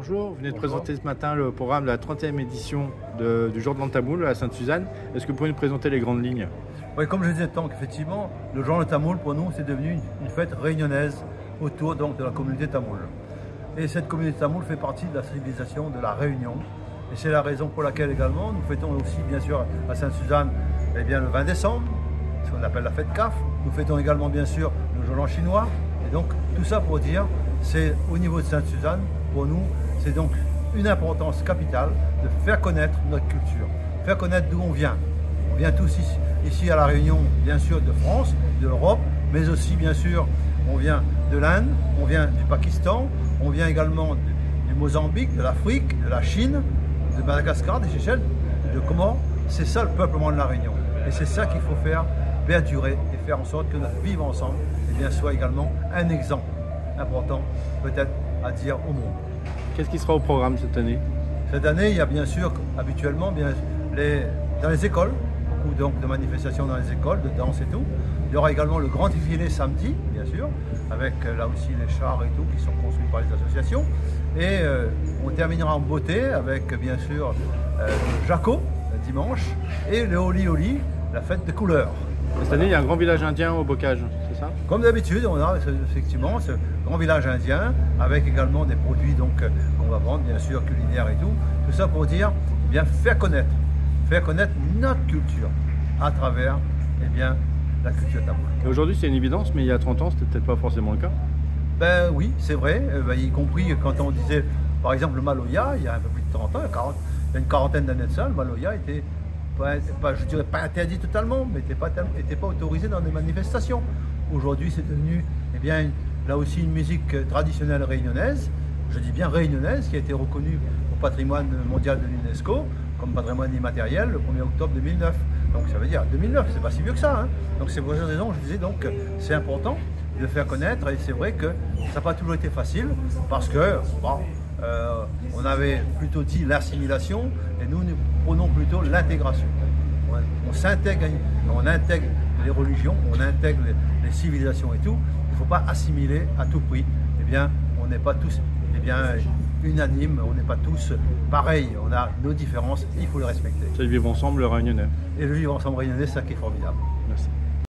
Bonjour, vous venez de Bonjour. présenter ce matin le programme de la 30e édition du Jour de l'an Tamoul à Sainte-Suzanne. Est-ce que vous pouvez nous présenter les grandes lignes? Oui, comme je disais tant qu'effectivement, le jour de Tamoul pour nous c'est devenu une fête réunionnaise autour donc de la communauté tamoul. Et cette communauté tamoul fait partie de la civilisation de la Réunion. Et c'est la raison pour laquelle également nous fêtons aussi bien sûr à Sainte-Suzanne le 20 décembre, ce qu'on appelle la fête CAF. Nous fêtons également bien sûr le jour de l'an chinois. Et donc tout ça pour dire, c'est au niveau de Sainte-Suzanne, pour nous, c'est donc une importance capitale de faire connaître notre culture, faire connaître d'où on vient. On vient tous ici à La Réunion, bien sûr de France, de l'Europe, mais aussi bien sûr on vient de l'Inde, on vient du Pakistan, on vient également du Mozambique, de l'Afrique, de la Chine, de Madagascar, des Seychelles, de Comores. C'est ça le peuplement de La Réunion. Et c'est ça qu'il faut faire perdurer et faire en sorte que notre vivre ensemble soit également un exemple important peut-être à dire au monde. Qu'est-ce qui sera au programme cette année? Cette année, il y a bien sûr, habituellement, dans les écoles, beaucoup donc de manifestations dans les écoles, de danse et tout. Il y aura également le grand défilé samedi, bien sûr, avec là aussi les chars et tout qui sont construits par les associations. Et on terminera en beauté avec bien sûr le Jaco, le dimanche, et le Holi Holi, la fête des couleurs. Cette année, il y a un grand village indien au Bocage, c'est ça? Comme d'habitude, on a effectivement ce grand village indien avec également des produits qu'on va vendre, bien sûr, culinaires et tout. Tout ça pour dire, faire connaître notre culture à travers la culture tamoule. Et aujourd'hui, c'est une évidence, mais il y a 30 ans, c'était peut-être pas forcément le cas. Ben oui, c'est vrai, y compris quand on disait, par exemple, le Maloya, il y a un peu plus de 30 ans, il y a une quarantaine d'années de ça, le Maloya était je dirais pas interdit totalement, mais n'était pas autorisé dans des manifestations. Aujourd'hui, c'est devenu là aussi une musique traditionnelle réunionnaise, je dis bien réunionnaise, qui a été reconnue au patrimoine mondial de l'UNESCO comme patrimoine immatériel le 1er octobre 2009. Donc ça veut dire 2009, c'est pas si vieux que ça. Hein. Donc c'est pour cette raison, je disais donc c'est important de le faire connaître, et c'est vrai que ça n'a pas toujours été facile parce que on avait plutôt dit l'assimilation et nous prenons plutôt l'intégration. On s'intègre, on intègre les religions, on intègre les civilisations et tout. Il ne faut pas assimiler à tout prix. On n'est pas tous unanimes, on n'est pas tous pareils. On a nos différences, il faut les respecter. C'est le vivre ensemble, le réunionnais. Et le vivre ensemble réunionnais, c'est ça qui est formidable.